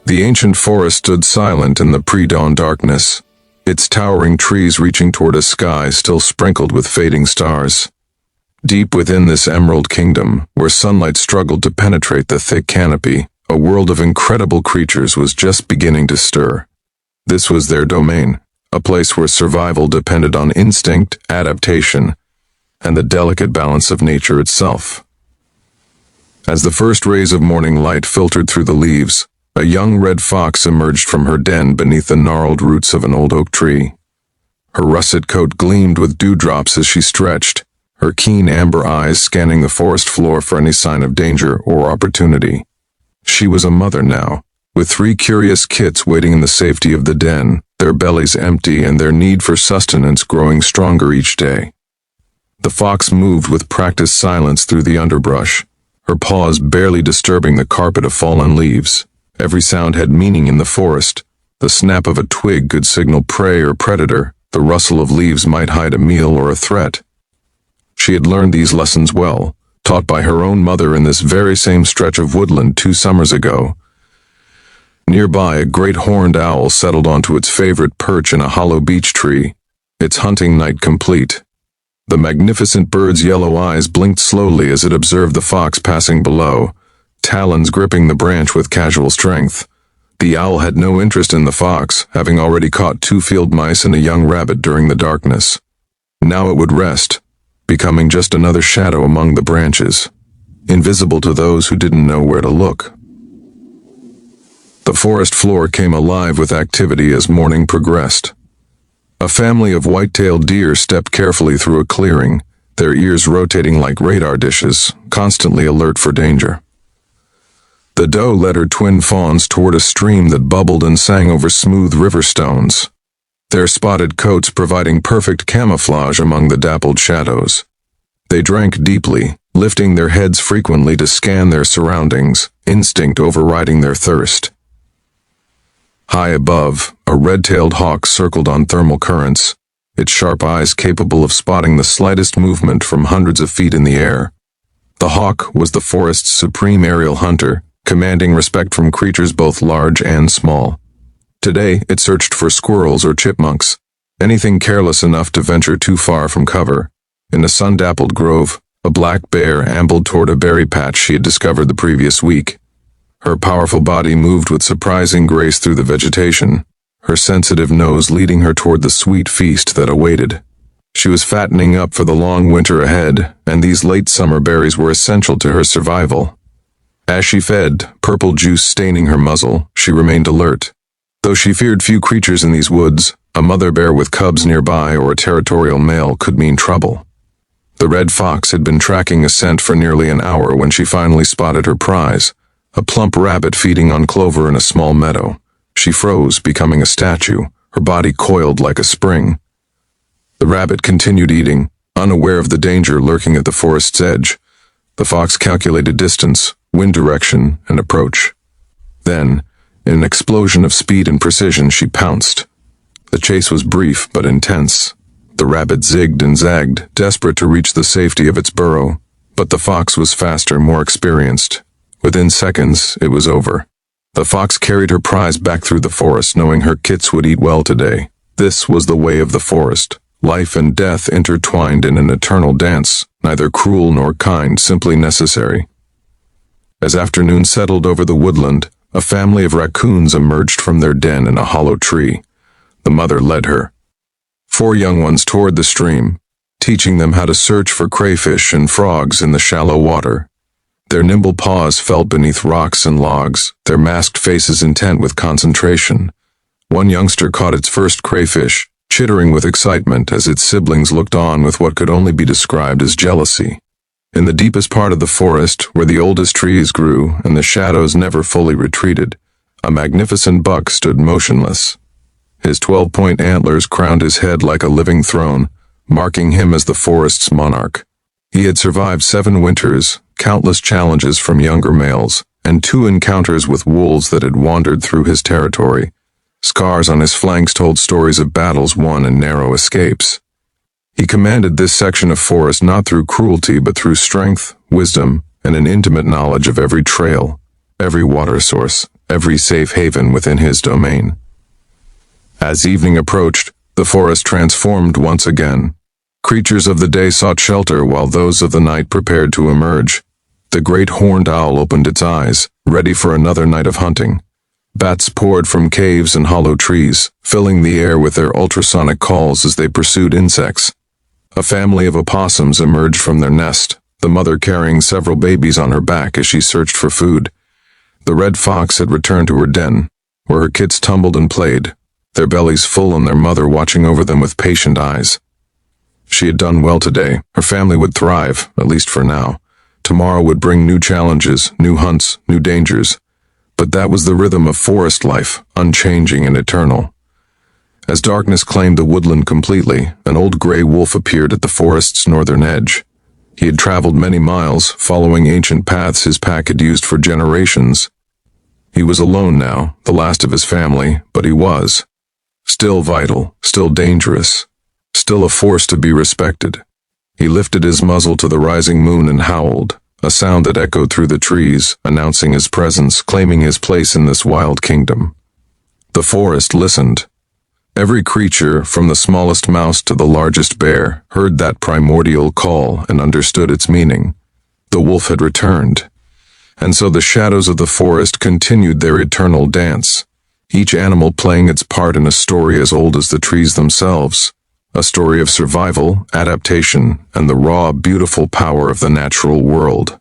The ancient forest stood silent in the pre-dawn darkness, its towering trees reaching toward a sky still sprinkled with fading stars. Deep within this emerald kingdom, where sunlight struggled to penetrate the thick canopy, a world of incredible creatures was just beginning to stir. This was their domain, a place where survival depended on instinct, adaptation, and the delicate balance of nature itself. As the first rays of morning light filtered through the leaves, a young red fox emerged from her den beneath the gnarled roots of an old oak tree. Her russet coat gleamed with dewdrops as she stretched, her keen amber eyes scanning the forest floor for any sign of danger or opportunity. She was a mother now, with 3 curious kits waiting in the safety of the den, their bellies empty and their need for sustenance growing stronger each day. The fox moved with practiced silence through the underbrush, her paws barely disturbing the carpet of fallen leaves. Every sound had meaning in the forest. The snap of a twig could signal prey or predator. The rustle of leaves might hide a meal or a threat. She had learned these lessons well, taught by her own mother in this very same stretch of woodland 2 summers ago. Nearby, a great horned owl settled onto its favorite perch in a hollow beech tree, its hunting night complete. The magnificent bird's yellow eyes blinked slowly as it observed the fox passing below, talons gripping the branch with casual strength. The owl had no interest in the fox, having already caught 2 field mice and a young rabbit during the darkness. Now it would rest, becoming just another shadow among the branches, invisible to those who didn't know where to look. The forest floor came alive with activity as morning progressed. A family of white-tailed deer stepped carefully through a clearing, their ears rotating like radar dishes, constantly alert for danger. The doe led her twin fawns toward a stream that bubbled and sang over smooth river stones, their spotted coats providing perfect camouflage among the dappled shadows. They drank deeply, lifting their heads frequently to scan their surroundings, instinct overriding their thirst. High above, a red-tailed hawk circled on thermal currents, its sharp eyes capable of spotting the slightest movement from hundreds of feet in the air. The hawk was the forest's supreme aerial hunter, commanding respect from creatures both large and small. Today, it searched for squirrels or chipmunks, anything careless enough to venture too far from cover. In a sun-dappled grove, a black bear ambled toward a berry patch she had discovered the previous week. Her powerful body moved with surprising grace through the vegetation, her sensitive nose leading her toward the sweet feast that awaited. She was fattening up for the long winter ahead, and these late summer berries were essential to her survival. As she fed, purple juice staining her muzzle, she remained alert. Though she feared few creatures in these woods, a mother bear with cubs nearby or a territorial male could mean trouble. The red fox had been tracking a scent for nearly an hour when she finally spotted her prize, a plump rabbit feeding on clover in a small meadow. She froze, becoming a statue, her body coiled like a spring. The rabbit continued eating, unaware of the danger lurking at the forest's edge. The fox calculated distance, wind direction, and approach. Then, in an explosion of speed and precision, she pounced. The chase was brief but intense. The rabbit zigged and zagged, desperate to reach the safety of its burrow, but the fox was faster, more experienced. Within seconds, it was over. The fox carried her prize back through the forest, knowing her kits would eat well today. This was the way of the forest, life and death intertwined in an eternal dance, neither cruel nor kind, simply necessary. As afternoon settled over the woodland, a family of raccoons emerged from their den in a hollow tree. The mother led her. 4 young ones toward the stream, teaching them how to search for crayfish and frogs in the shallow water. Their nimble paws felt beneath rocks and logs, their masked faces intent with concentration. One youngster caught its first crayfish, chittering with excitement as its siblings looked on with what could only be described as jealousy. In the deepest part of the forest, where the oldest trees grew and the shadows never fully retreated, a magnificent buck stood motionless. His 12-point antlers crowned his head like a living throne, marking him as the forest's monarch. He had survived 7 winters, countless challenges from younger males, and 2 encounters with wolves that had wandered through his territory. Scars on his flanks told stories of battles won and narrow escapes. He commanded this section of forest not through cruelty but through strength, wisdom, and an intimate knowledge of every trail, every water source, every safe haven within his domain. As evening approached, the forest transformed once again. Creatures of the day sought shelter while those of the night prepared to emerge. The great horned owl opened its eyes, ready for another night of hunting. Bats poured from caves and hollow trees, filling the air with their ultrasonic calls as they pursued insects. A family of opossums emerged from their nest, the mother carrying several babies on her back as she searched for food. The red fox had returned to her den, where her kits tumbled and played, their bellies full and their mother watching over them with patient eyes. She had done well today. Her family would thrive, at least for now. Tomorrow would bring new challenges, new hunts, new dangers. But that was the rhythm of forest life, unchanging and eternal. As darkness claimed the woodland completely, an old gray wolf appeared at the forest's northern edge. He had traveled many miles, following ancient paths his pack had used for generations. He was alone now, the last of his family, but he was. Still vital, still dangerous, still a force to be respected. He lifted his muzzle to the rising moon and howled, a sound that echoed through the trees, announcing his presence, claiming his place in this wild kingdom. The forest listened. Every creature, from the smallest mouse to the largest bear, heard that primordial call and understood its meaning. The wolf had returned. And so the shadows of the forest continued their eternal dance, each animal playing its part in a story as old as the trees themselves, a story of survival, adaptation, and the raw, beautiful power of the natural world.